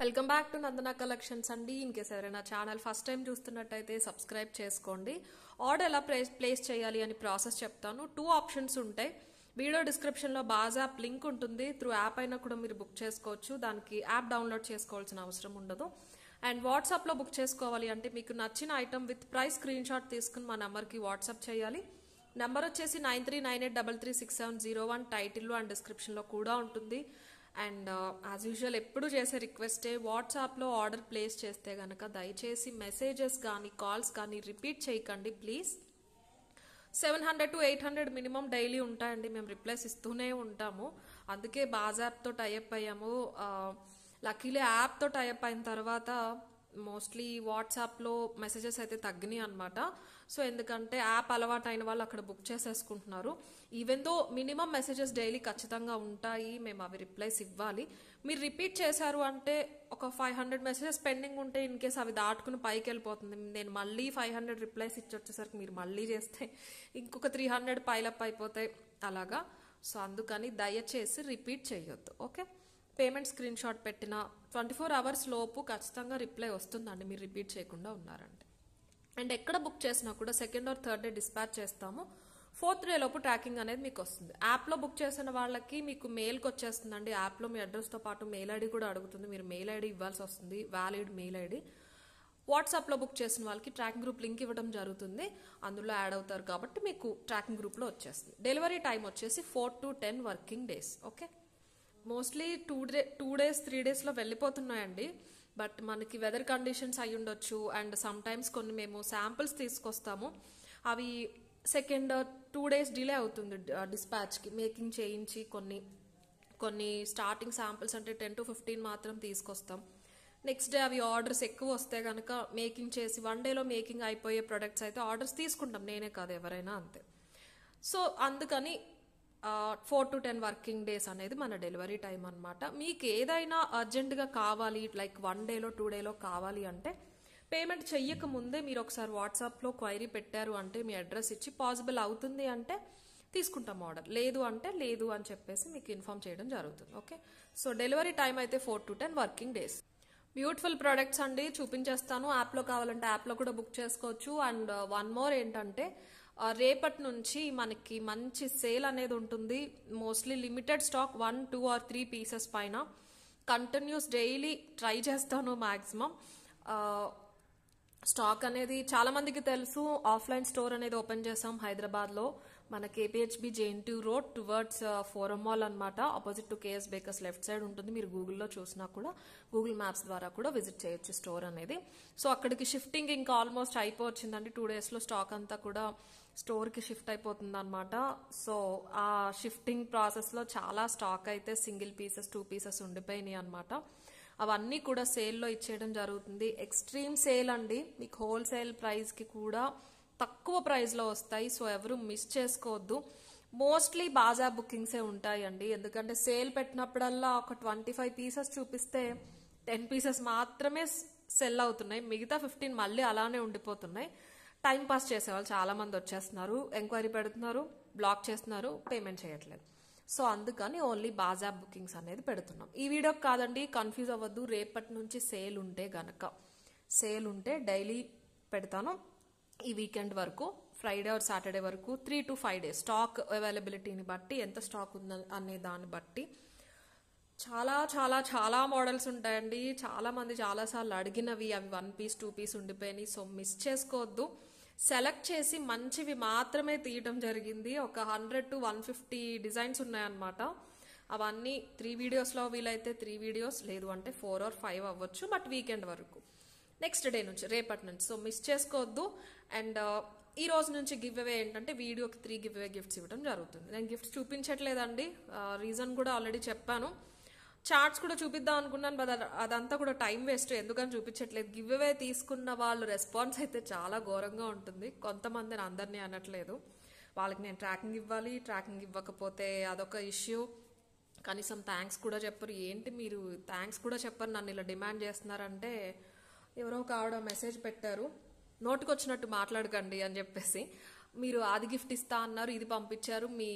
Welcome back to Nandana collections అండి. In case ఎవరైనా channel first time చూస్తున్నట్టయితే subscribe చేసుకోండి. ఆర్డర్ ఎలా ప్లేస్ చేయాలి అని ప్రాసెస్ చెప్తాను. 2 ఆప్షన్స్ ఉంటాయి. వీడియో డిస్క్రిప్షన్ లో బాజ్ యాప్ లింక్ ఉంటుంది. త్రూ యాప్ అయినా కూడా మీరు బుక్ చేసుకోవచ్చు. దానికి యాప్ డౌన్లోడ్ చేసుకోవాల్సిన అవసరం ఉండదు. అండ్ వాట్సాప్ లో బుక్ చేసుకోవాలి అంటే మీకు నచ్చిన item with price screen shot తీసుకుని మా నంబర్ కి వాట్సాప్ చేయాలి. నంబర్ వచ్చేసి 9398336701. టైటిల్ అండ్ డిస్క్రిప్షన్ లో కూడా ఉంటుంది. అండ్ యాజ్ యూజువల్ ఎప్పుడు చేసే రిక్వెస్టే, వాట్సాప్లో ఆర్డర్ ప్లేస్ చేస్తే గనక దయచేసి మెసేజెస్ కానీ కాల్స్ కానీ రిపీట్ చేయకండి ప్లీజ్. 700 to 800 మినిమం డైలీ ఉంటాయండి. మేము రిప్లైస్ ఇస్తూనే ఉంటాము. అందుకే బాజ్ యాప్తో టైఅప్ అయ్యాము. లక్కీలీ యాప్తో టైఅప్ అయిన తర్వాత మోస్ట్లీ వాట్సాప్లో మెసేజెస్ అయితే తగ్గినాయి అనమాట. సో ఎందుకంటే యాప్ అలవాటు అయిన వాళ్ళు అక్కడ బుక్ చేసేసుకుంటున్నారు. Even though minimum messages daily ఖచ్చితంగా ఉంటాయి, మేము అవి రిప్లైస్ ఇవ్వాలి. మీరు రిపీట్ చేశారు అంటే ఒక 500 మెసేజెస్ పెండింగ్ ఉంటే ఇన్ కేస్ అవి దాటుకుని పైకి వెళ్ళిపోతుంది. నేను మళ్ళీ 500 రిప్లైస్ ఇచ్చి వచ్చేసరికి మీరు మళ్ళీ చేస్తే ఇంకొక 300 పైలప్ అయిపోతాయి అలాగా. సో అందుకని దయచేసి రిపీట్ చేయొద్దు. ఓకే, పేమెంట్ స్క్రీన్ షాట్ పెట్టిన 24 అవర్స్ లోపు ఖచ్చితంగా రిప్లై వస్తుందండి మీరు రిపీట్ చేయకుండా ఉన్నారంటే. అండ్ ఎక్కడ బుక్ చేసినా కూడా second or third day dispatch చేస్తాము. 4th డే లోపు ట్రాకింగ్ అనేది మీకు వస్తుంది. యాప్లో బుక్ చేసిన వాళ్ళకి మీకు మెయిల్కి వచ్చేస్తుందండి. యాప్లో మీ అడ్రస్తో పాటు మెయిల్ ఐడి కూడా అడుగుతుంది. మీరు మెయిల్ ఐడి ఇవ్వాల్సి వస్తుంది, వ్యాలిడ్ మెయిల్ ఐడి. వాట్సాప్లో బుక్ చేసిన వాళ్ళకి ట్రాకింగ్ గ్రూప్ లింక్ ఇవ్వడం జరుగుతుంది. అందులో యాడ్ అవుతారు కాబట్టి మీకు ట్రాకింగ్ గ్రూప్లో వచ్చేస్తుంది. డెలివరీ టైం వచ్చేసి 4 to 10 working days. Okay, mostly 2 days 3 daysలో వెళ్ళిపోతున్నాయండి. బట్ మనకి వెదర్ కండిషన్స్ అయి ఉండొచ్చు. అండ్ సమ్ టైమ్స్ కొన్ని మేము శాంపిల్స్ తీసుకొస్తాము, అవి సెకండ్ 2 days డిలే అవుతుంది డిస్పాచ్కి. మేకింగ్ చేయించి కొన్ని స్టార్టింగ్ శాంపిల్స్ అంటే 10 to 15 మాత్రం తీసుకొస్తాం. నెక్స్ట్ డే అవి ఆర్డర్స్ ఎక్కువ వస్తే కనుక మేకింగ్ చేసి 1 dayలో మేకింగ్ అయిపోయే ప్రొడక్ట్స్ అయితే ఆర్డర్స్ తీసుకుంటాం, నేనే కాదు ఎవరైనా అంతే. సో అందుకని 4 to 10 వర్కింగ్ డేస్ అనేది మన డెలివరీ టైం అనమాట. మీకు ఏదైనా అర్జెంటుగా కావాలి, లైక్ 1 dayలో 2 dayలో కావాలి అంటే పేమెంట్ చెయ్యక ముందే మీరు ఒకసారి వాట్సాప్లో క్వైరీ పెట్టారు అంటే మీ అడ్రస్ ఇచ్చి పాసిబుల్ అవుతుంది అంటే తీసుకుంటాం ఆర్డర్, లేదు అంటే లేదు అని చెప్పేసి మీకు ఇన్ఫార్మ్ చేయడం జరుగుతుంది. ఓకే, సో డెలివరీ టైం అయితే 4 to 10 working days. Beautiful products అండి, చూపించేస్తాను. యాప్లో కావాలంటే యాప్లో కూడా బుక్ చేసుకోవచ్చు. అండ్ వన్ మోర్ ఏంటంటే రేపటి నుంచి మనకి మంచి సేల్ అనేది ఉంటుంది. Mostly limited stock 1, 2 or 3 pieces పైన కంటిన్యూస్ డైలీ ట్రై చేస్తాను మాక్సిమం. స్టాక్ అనేది చాలా మందికి తెలుసు. ఆఫ్లైన్ స్టోర్ అనేది ఓపెన్ చేసాం హైదరాబాద్లో, మన KPHB JNTU road towards Forum Mall అనమాట. Opposite to KS Bakers left side ఉంటుంది. మీరు గూగుల్లో చూసినా కూడా, గూగుల్ మ్యాప్స్ ద్వారా కూడా విజిట్ చేయొచ్చు స్టోర్ అనేది. సో అక్కడికి షిఫ్టింగ్ ఇంకా ఆల్మోస్ట్ అయిపోవచ్చిందండి. 2 daysలో స్టాక్ అంతా కూడా స్టోర్కి షిఫ్ట్ అయిపోతుంది అనమాట. సో ఆ షిఫ్టింగ్ ప్రాసెస్లో చాలా స్టాక్ అయితే సింగిల్ పీసెస్ 2 pieces ఉండిపోయినాయి అనమాట. అవన్నీ కూడా సేల్లో ఇచ్చేయడం జరుగుతుంది. ఎక్స్ట్రీమ్ సేల్ అండి, మీకు హోల్సేల్ ప్రైస్కి కూడా తక్కువ ప్రైస్లో వస్తాయి. సో ఎవరు మిస్ చేసుకోవద్దు. మోస్ట్లీ బాజా బుకింగ్సే ఉంటాయండి, ఎందుకంటే సేల్ పెట్టినప్పుడల్లా ఒక 25 pieces చూపిస్తే 10 pieces మాత్రమే సెల్ అవుతున్నాయి, మిగతా 15 మళ్ళీ అలానే ఉండిపోతున్నాయి. టైం పాస్ చేసేవాళ్ళు చాలా మంది వచ్చేస్తున్నారు, ఎంక్వైరీ పెడుతున్నారు, బ్లాక్ చేస్తున్నారు, పేమెంట్ చేయట్లేదు. సో అందుకని ఓన్లీ బాజా బుకింగ్స్ అనేది పెడుతున్నాం. ఈ వీడియోకి కాదండి, కన్ఫ్యూజ్ అవ్వద్దు. రేపటి నుంచి సేల్ ఉంటే డైలీ పెడతాను. ఈ వీకెండ్ వరకు, ఫ్రైడే ఆర్ సాటర్డే వరకు 3 to 5 days స్టాక్ అవైలబిలిటీని బట్టి, ఎంత స్టాక్ ఉంది అనే దాన్ని బట్టి చాలా చాలా చాలా మోడల్స్ ఉంటాయండి. చాలా మంది చాలాసార్లు అడిగినవి, అవి 1 piece 2 piece ఉండిపోయినాయి. సో మిస్ చేసుకోవద్దు. సెలెక్ట్ చేసి మంచివి మాత్రమే తీయటం జరిగింది. ఒక 100 to 150 డిజైన్స్ ఉన్నాయన్నమాట. అవన్నీ 3 videosలో వీలైతే 3 videos, లేదు అంటే 4 or 5 అవ్వచ్చు. బట్ వీకెండ్ వరకు, నెక్స్ట్ డే నుంచి, రేపటి నుంచి. సో మిస్ చేసుకోవద్దు. అండ్ ఈ రోజు నుంచి గివ్ అవే ఏంటంటే వీడియోకి 3 గివ్ అవే గిఫ్ట్స్ ఇవ్వడం జరుగుతుంది. నేను గిఫ్ట్స్ చూపించట్లేదండి, రీజన్ కూడా ఆల్రెడీ చెప్పాను. చార్ట్స్ కూడా చూపిద్దాం అనుకున్నాను, బట్ అదంతా కూడా టైం వేస్ట్, ఎందుకని చూపించట్లేదు. గివ్ అవే తీసుకున్న వాళ్ళు రెస్పాన్స్ అయితే చాలా ఘోరంగా ఉంటుంది. కొంతమందిని అందరినీ అనట్లేదు, వాళ్ళకి నేను ట్రాకింగ్ ఇవ్వాలి, ట్రాకింగ్ ఇవ్వకపోతే అదొక ఇష్యూ. కనీసం థ్యాంక్స్ కూడా చెప్పరు. ఏంటి మీరు థ్యాంక్స్ కూడా చెప్పరు, నన్ను ఇలా డిమాండ్ చేస్తున్నారంటే. ఎవరో ఒక ఆవిడ మెసేజ్ పెట్టారు, నోటికి వచ్చినట్టు మాట్లాడకండి అని చెప్పేసి. మీరు అది గిఫ్ట్ ఇస్తా అన్నారు, ఇది పంపించారు, మీ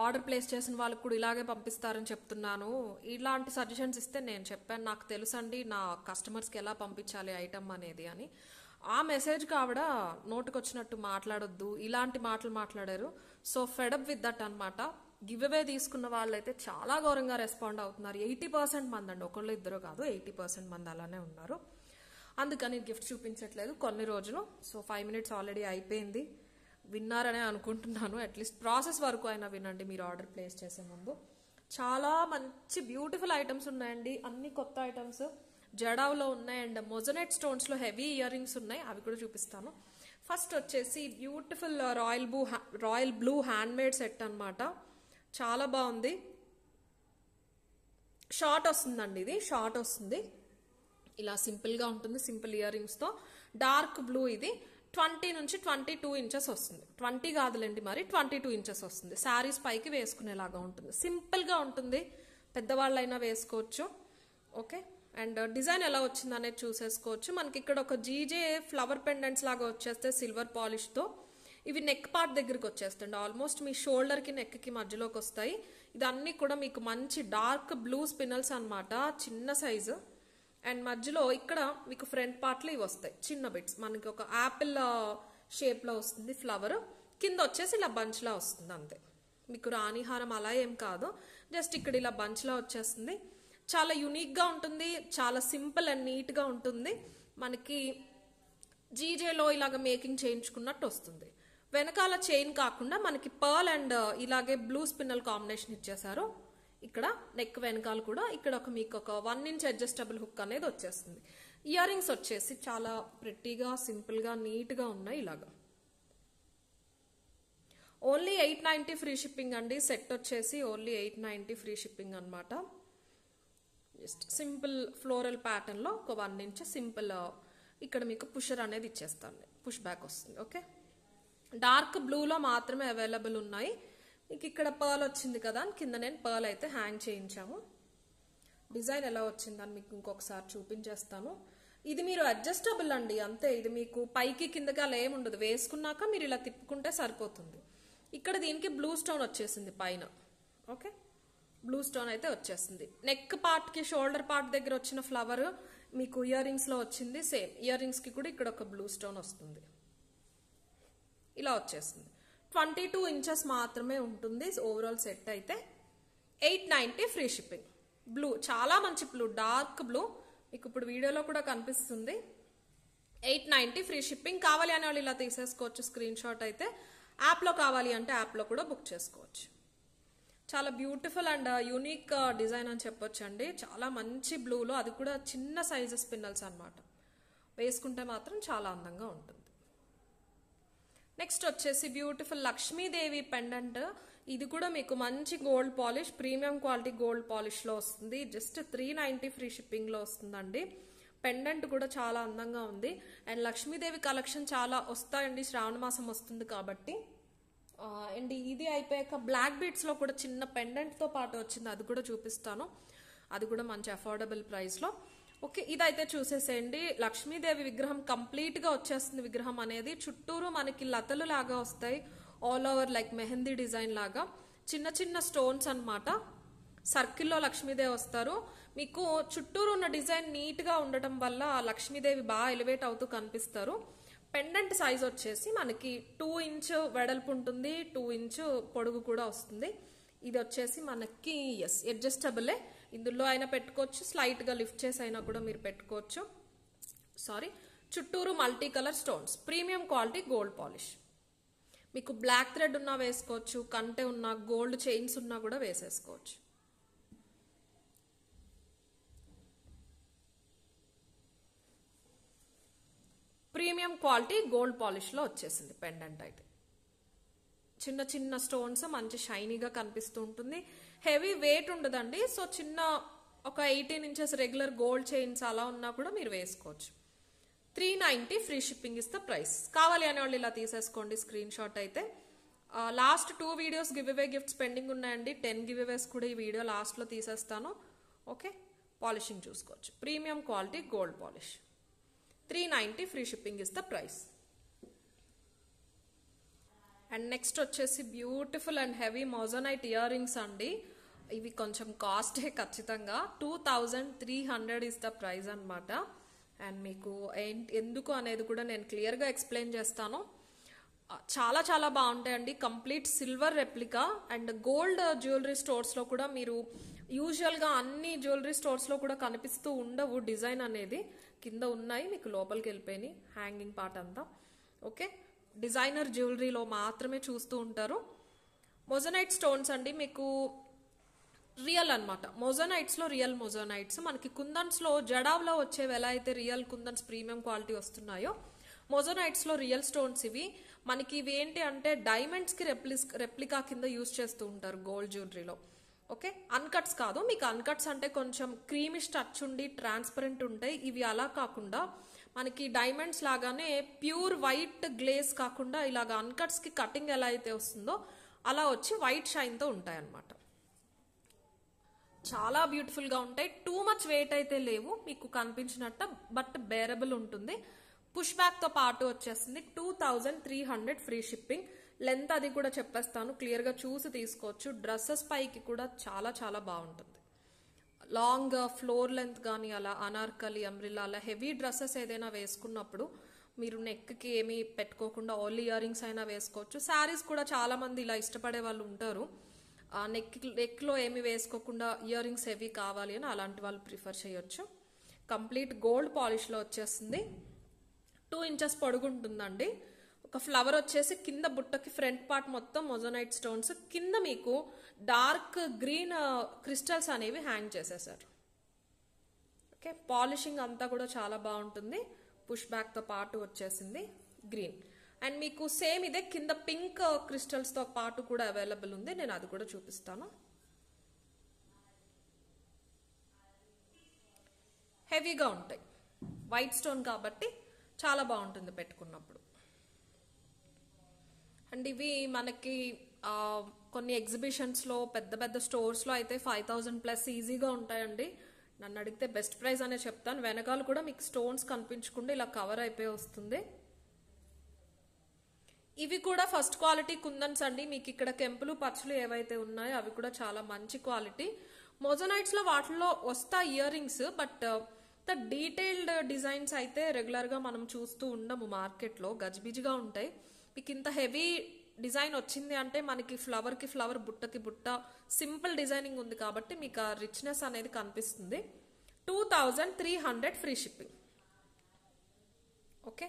ఆర్డర్ ప్లేస్ చేసిన వాళ్ళకి కూడా ఇలాగే పంపిస్తారని చెప్తున్నాను. ఇలాంటి సజెషన్స్ ఇస్తే నేను చెప్పాను, నాకు తెలుసండి నా కస్టమర్స్కి ఎలా పంపించాలి ఐటమ్ అనేది అని. ఆ మెసేజ్కి ఆవిడ నోటుకొచ్చినట్టు మాట్లాడొద్దు, ఇలాంటి మాటలు మాట్లాడారు. సో ఫెడప్ విత్ దట్ అనమాట. గివ్ అవే తీసుకున్న వాళ్ళైతే చాలా ఘోరంగా రెస్పాండ్ అవుతున్నారు. 80% మంది అండి, ఒకళ్ళు ఇద్దరు కాదు, 80% మంది అలానే ఉన్నారు. అందుకని గిఫ్ట్ చూపించట్లేదు కొన్ని రోజులు. సో 5 minutes ఆల్రెడీ అయిపోయింది. విన్నారనే అనుకుంటున్నాను. అట్లీస్ట్ ప్రాసెస్ వరకు అయినా వినండి మీరు ఆర్డర్ ప్లేస్ చేసే ముందు. చాలా మంచి బ్యూటిఫుల్ ఐటమ్స్ ఉన్నాయండి, అన్ని కొత్త ఐటమ్స్ జడావ్లో ఉన్నాయి. అండ్ మొజనెట్ స్టోన్స్లో హెవీ ఇయర్ రింగ్స్ ఉన్నాయి, అవి కూడా చూపిస్తాను. ఫస్ట్ వచ్చేసి beautiful royal blue handmade set అనమాట. చాలా బాగుంది. షార్ట్ వస్తుందండి, ఇది షార్ట్ వస్తుంది. ఇలా సింపుల్గా ఉంటుంది, సింపుల్ ఇయర్ రింగ్స్తో. డార్క్ బ్లూ, ఇది 20 నుంచి 22 ఇంచెస్ వస్తుంది. 20 కాదులేండి, మరి 22 ఇంచెస్ వస్తుంది. శారీస్ పైకి వేసుకునేలాగా ఉంటుంది, సింపుల్గా ఉంటుంది, పెద్దవాళ్ళైనా వేసుకోవచ్చు. ఓకే, అండ్ డిజైన్ ఎలా వచ్చింది అనేది చూసేసుకోవచ్చు. మనకి ఇక్కడ ఒక జీజే ఫ్లవర్ పెండెంట్స్ లాగా వచ్చేస్తే సిల్వర్ పాలిష్తో. ఇవి నెక్ పార్ట్ దగ్గరికి వచ్చేస్తుంది, ఆల్మోస్ట్ మీ షోల్డర్కి నెక్కి మధ్యలోకి వస్తాయి. ఇదన్నీ కూడా మీకు మంచి డార్క్ బ్లూ స్పినల్స్ అనమాట, చిన్న సైజు. అండ్ మధ్యలో ఇక్కడ మీకు ఫ్రంట్ పార్ట్లో ఇవి వస్తాయి చిన్న బిట్స్. మనకి ఒక యాపిల్ షేప్లో వస్తుంది ఫ్లవర్, కింద వచ్చేసి ఇలా బంచ్లా వస్తుంది అంతే. మీకు రాణిహారం అలా ఏం కాదు, జస్ట్ ఇక్కడ ఇలా బంచ్లా వచ్చేస్తుంది. చాలా యూనిక్గా ఉంటుంది, చాలా సింపుల్ అండ్ నీట్గా ఉంటుంది. మనకి జీజేలో ఇలాగ మేకింగ్ చేయించుకున్నట్టు వస్తుంది. వెనకాల చైన్ కాకుండా మనకి పర్ల్ అండ్ ఇలాగే బ్లూ స్పిన్నల్ కాంబినేషన్ ఇచ్చేసారు. ఇక్కడ నెక్ వెనకాల కూడా ఇక్కడ మీకు ఒక 1 inch అడ్జస్టబుల్ హుక్ అనేది వచ్చేస్తుంది. ఇయర్ రింగ్స్ వచ్చేసి చాలా ప్రెట్టీగా సింపుల్గా నీట్గా ఉన్నాయి. ఇలాగా ఓన్లీ 890 ఫ్రీ షిప్పింగ్ అండి. సెట్ వచ్చేసి ఓన్లీ 890 ఫ్రీ షిప్పింగ్ అనమాట. జస్ట్ సింపుల్ ఫ్లోరల్ ప్యాటర్న్ లో ఒక 1 inch సింపుల్ ఇక్కడ మీకు పుషర్ అనేది ఇచ్చేస్తాను, పుష్ బ్యాక్ వస్తుంది. ఓకే, డార్క్ బ్లూలో మాత్రమే అవైలబుల్ ఉన్నాయి. మీకు ఇక్కడ పర్ల్ వచ్చింది కదా, కింద నేను పర్ల్ అయితే హ్యాంగ్ చేయించాము. డిజైన్ ఎలా వచ్చిందని మీకు ఇంకొకసారి చూపించేస్తాను. ఇది మీరు అడ్జస్టబుల్ అండి అంతే, ఇది మీకు పైకి కిందకి అలా ఏముండదు, వేసుకున్నాక మీరు ఇలా తిప్పుకుంటే సరిపోతుంది. ఇక్కడ దీనికి బ్లూ స్టోన్ వచ్చేసింది పైన. ఓకే, బ్లూ స్టోన్ అయితే వచ్చేస్తుంది. నెక్ పార్ట్ కి షోల్డర్ పార్ట్ దగ్గర వచ్చిన ఫ్లవర్ మీకు ఇయర్ రింగ్స్ లో వచ్చింది. సేమ్ ఇయర్ రింగ్స్ కి కూడా ఇక్కడ ఒక బ్లూ స్టోన్ వస్తుంది. ఇలా వచ్చేస్తుంది. 22 inches మాత్రమే ఉంటుంది ఓవరాల్ సెట్ అయితే. 890 ఫ్రీ షిప్పింగ్. బ్లూ చాలా మంచి బ్లూ, డార్క్ బ్లూ, మీకు ఇప్పుడు వీడియోలో కూడా కనిపిస్తుంది. 890 ఫ్రీ షిప్పింగ్. కావాలి అనే వాళ్ళు ఇలా తీసేసుకోవచ్చు స్క్రీన్ షాట్ అయితే. యాప్లో కావాలి అంటే యాప్లో కూడా బుక్ చేసుకోవచ్చు. చాలా బ్యూటిఫుల్ అండ్ యూనిక్ డిజైన్ అని చెప్పొచ్చు అండి. చాలా మంచి బ్లూలో, అది కూడా చిన్న సైజెస్ స్పిన్నల్స్ అనమాట. వేసుకుంటే మాత్రం చాలా అందంగా ఉంటుంది. నెక్స్ట్ వచ్చేసి బ్యూటిఫుల్ లక్ష్మీదేవి పెండెంట్. ఇది కూడా మీకు మంచి gold polish, premium quality gold పాలిష్లో వస్తుంది. జస్ట్ 390 ఫ్రీ షిప్పింగ్లో వస్తుందండి. పెండెంట్ కూడా చాలా అందంగా ఉంది. అండ్ లక్ష్మీదేవి కలెక్షన్ చాలా వస్తాయండి, శ్రావణ మాసం వస్తుంది కాబట్టి. అండ్ ఇది అయిపోయాక బ్లాక్ బీడ్స్లో కూడా చిన్న పెండెంట్తో పాటు వచ్చింది, అది కూడా చూపిస్తాను. అది కూడా మంచి అఫోర్డబుల్ ప్రైస్లో. ఓకే, ఇదైతే చూసేసేయండి. లక్ష్మీదేవి విగ్రహం కంప్లీట్గా వచ్చేస్తుంది. విగ్రహం అనేది చుట్టూరు మనకి లతలు లాగా వస్తాయి, all over like mehndi design లాగా. చిన్న చిన్న స్టోన్స్ అనమాట. సర్కిల్లో లక్ష్మీదేవి వస్తారు. మీకు చుట్టూరు ఉన్న డిజైన్ నీట్గా ఉండటం వల్ల లక్ష్మీదేవి బాగా ఎలివేట్ అవుతూ కనిపిస్తారు. పెండెంట్ సైజ్ వచ్చేసి మనకి 2 inch వెడల్పు ఉంటుంది, 2 inch పొడుగు కూడా వస్తుంది. ఇది వచ్చేసి మనకి అడ్జస్టబులే, ఇందులో అయినా పెట్టుకోవచ్చు, స్లైట్గా లిఫ్ట్ చేసి అయినా కూడా మీరు పెట్టుకోవచ్చు. చుట్టూరు multi colour stones, premium quality gold polish. మీకు బ్లాక్ థ్రెడ్ ఉన్నా వేసుకోవచ్చు, కంటే ఉన్నా, గోల్డ్ చైన్స్ ఉన్నా కూడా వేసేసుకోవచ్చు. ప్రీమియం క్వాలిటీ గోల్డ్ పాలిష్లో వచ్చేసింది పెండెంట్ అయితే. చిన్న చిన్న స్టోన్స్ మంచి షైనీగా కనిపిస్తూ ఉంటుంది. హెవీ వెయిట్ ఉండదండి. సో చిన్న ఒక 18 inches రెగ్యులర్ గోల్డ్ చైన్స్ అలా ఉన్నా కూడా మీరు వేసుకోవచ్చు. 390 free shipping is the price. కావాలి అనే వాళ్ళు ఇలా తీసేసుకోండి స్క్రీన్ షాట్ అయితే. Last 2 videos giveaway gifts pending ఉన్నాయండి. 10 గివ్ అవేస్ కూడా ఈ వీడియో లాస్ట్లో తీసేస్తాను. ఓకే, పాలిషింగ్ చూసుకోవచ్చు. Premium quality gold polish. 390 free shipping is the price. And next వచ్చేసి beautiful and heavy moissanite earrings అండి. ఇవి కొంచెం కాస్టే ఖచ్చితంగా. 2300 ఇస్ ద ప్రైస్ అనమాట. అండ్ మీకు ఎందుకు అనేది కూడా నేను క్లియర్గా ఎక్స్ప్లెయిన్ చేస్తాను. చాలా చాలా బాగుంటాయండి. Complete silver replica. And gold jewellery స్టోర్స్లో కూడా మీరు యూజువల్గా అన్ని జ్యువెలరీ స్టోర్స్లో కూడా కనిపిస్తూ ఉండవు డిజైన్ అనేది. కింద ఉన్నాయి, మీకు లోపలికి వెళ్ళిపోయినాయి హ్యాంగింగ్ పార్ట్ అంతా. ఓకే, డిజైనర్ జ్యువెలరీలో మాత్రమే చూస్తూ ఉంటారు. మోజోనైట్ స్టోన్స్ అండి మీకు రియల్ అనమాట. మోజోనైట్స్లో రియల్ మోజోనైట్స్. మనకి కుందన్స్లో జడావ్లో వచ్చేవి ఎలా అయితే రియల్ కుందన్స్ ప్రీమియం క్వాలిటీ వస్తున్నాయో, మోజోనైట్స్లో రియల్ స్టోన్స్ ఇవి. మనకి ఇవి ఏంటి అంటే డైమండ్స్కి రెప్లికా కింద యూజ్ చేస్తూ ఉంటారు గోల్డ్ జ్యువెలరీలో. ఓకే, అన్కట్స్ కాదు. మీకు అన్కట్స్ అంటే కొంచెం క్రీమిష్ టచ్ ఉండి ట్రాన్స్పరెంట్ ఉంటాయి. ఇవి అలా కాకుండా మనకి డైమండ్స్ లాగానే ప్యూర్ వైట్ గ్లేజ్ కాకుండా ఇలాగ అన్కట్స్కి కటింగ్ ఎలా అయితే వస్తుందో అలా వచ్చి వైట్ షైన్తో ఉంటాయి అన్నమాట. చాలా బ్యూటిఫుల్గా ఉంటాయి. టూ మచ్ వెయిట్ అయితే లేవు మీకు కనిపించినట్ట, బట్ బేరబుల్ ఉంటుంది. పుష్ బ్యాక్తో పాటు వచ్చేస్తుంది. 2300 ఫ్రీ షిప్పింగ్. లెంత్ అది కూడా చెప్పేస్తాను, క్లియర్గా చూసి తీసుకోవచ్చు. డ్రెస్సెస్ పైకి కూడా చాలా చాలా బాగుంటుంది. లాంగ్ ఫ్లోర్ లెంత్ కానీ అలా అనార్కలి అంబ్రిల్లా అలా హెవీ డ్రెస్సెస్ ఏదైనా వేసుకున్నప్పుడు మీరు నెక్కి ఏమీ పెట్టుకోకుండా ఓన్లీ ఇయర్ రింగ్స్ అయినా వేసుకోవచ్చు. శారీస్ కూడా చాలా మంది ఇలా ఇష్టపడే వాళ్ళు ఉంటారు. నెక్లో ఏమి వేసుకోకుండా ఇయర్ రింగ్స్ హెవీ కావాలి అని అలాంటి వాళ్ళు ప్రిఫర్ చేయొచ్చు. కంప్లీట్ గోల్డ్ పాలిష్లో వచ్చేస్తుంది. 2 ఇంచెస్ పొడుగుంటుందండి. ఒక ఫ్లవర్ వచ్చేసి కింద బుట్టకి ఫ్రంట్ పార్ట్ మొత్తం మోజోనైట్ స్టోన్స్, కింద మీకు డార్క్ గ్రీన్ క్రిస్టల్స్ అనేవి హ్యాంగ్ చేసేసారు. ఓకే, పాలిషింగ్ అంతా కూడా చాలా బాగుంటుంది. పుష్ బ్యాక్తో పాటు వచ్చేసింది గ్రీన్. అండ్ మీకు సేమ్ ఇదే కింద పింక్ క్రిస్టల్స్తో పాటు కూడా అవైలబుల్ ఉంది. నేను అది కూడా చూపిస్తాను. హెవీగా ఉంటాయి, వైట్ స్టోన్ కాబట్టి చాలా బాగుంటుంది పెట్టుకున్నప్పుడు. అండ్ ఇవి మనకి కొన్ని ఎగ్జిబిషన్స్లో పెద్ద పెద్ద స్టోర్స్లో అయితే 5000+ ఈజీగా ఉంటాయండి. నన్ను అడిగితే బెస్ట్ ప్రైస్ అనే చెప్తాను. వెనకాల కూడా మీకు స్టోన్స్ కనిపించకుండా ఇలా కవర్ అయిపోయి వస్తుంది. ఇవి కూడా ఫస్ట్ క్వాలిటీ కుందన్స్ అండి. మీకు ఇక్కడ కెంపులు పచ్చులు ఏవైతే ఉన్నాయో అవి కూడా చాలా మంచి క్వాలిటీ. మోజోనైట్స్లో వాటిల్లో వస్తా ear rings, but the detailed designs అయితే రెగ్యులర్గా మనం చూస్తూ ఉండము మార్కెట్లో. గజిబిజిగా ఉంటాయి. మీకు ఇంత హెవీ డిజైన్ వచ్చింది అంటే మనకి ఫ్లవర్కి ఫ్లవర్, బుట్టకి బుట్ట, సింపుల్ డిజైనింగ్ ఉంది కాబట్టి మీకు ఆ రిచ్నెస్ అనేది కనిపిస్తుంది. 2300 ఫ్రీ షిప్పింగ్. ఓకే,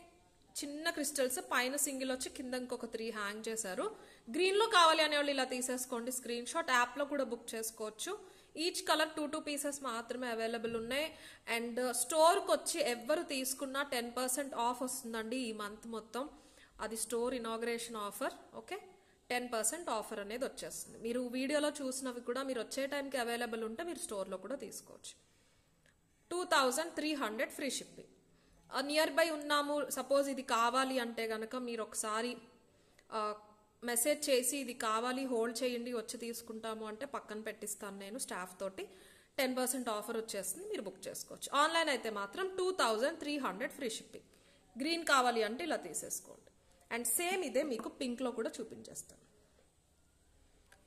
చిన్న క్రిస్టల్స్ పైన సింగిల్ వచ్చి కింద ఇంకొక 3 హ్యాంగ్ చేశారు. గ్రీన్లో కావాలి అనేవాళ్ళు ఇలా తీసేసుకోండి స్క్రీన్ షాట్. యాప్లో కూడా బుక్ చేసుకోవచ్చు. ఈచ్ కలర్ 2 పీసెస్ మాత్రమే అవైలబుల్ ఉన్నాయి. అండ్ స్టోర్కి వచ్చి ఎవరు తీసుకున్నా 10% ఆఫ్ వస్తుందండి ఈ మంత్ మొత్తం. అది store inauguration offer. Okay, 10% offer అనేది వచ్చేస్తుంది. మీరు వీడియోలో చూసినవి కూడా మీరు వచ్చే టైంకి అవైలబుల్ ఉంటే మీరు స్టోర్లో కూడా తీసుకోవచ్చు. 2300 ఫ్రీ షిప్పింగ్. నియర్ బై ఉన్నాము, సపోజ్ ఇది కావాలి అంటే కనుక మీరు ఒకసారి మెసేజ్ చేసి ఇది కావాలి హోల్డ్ చేయండి వచ్చి తీసుకుంటాము అంటే పక్కన పెట్టిస్తాను నేను స్టాఫ్ తోటి. 10% ఆఫర్ వచ్చేస్తుంది, మీరు బుక్ చేసుకోవచ్చు. ఆన్లైన్ అయితే మాత్రం 2300 ఫ్రీ షిప్పింగ్. గ్రీన్ కావాలి అంటే ఇలా తీసేసుకోండి. అండ్ సేమ్ ఇదే మీకు పింక్లో కూడా చూపించేస్తాను.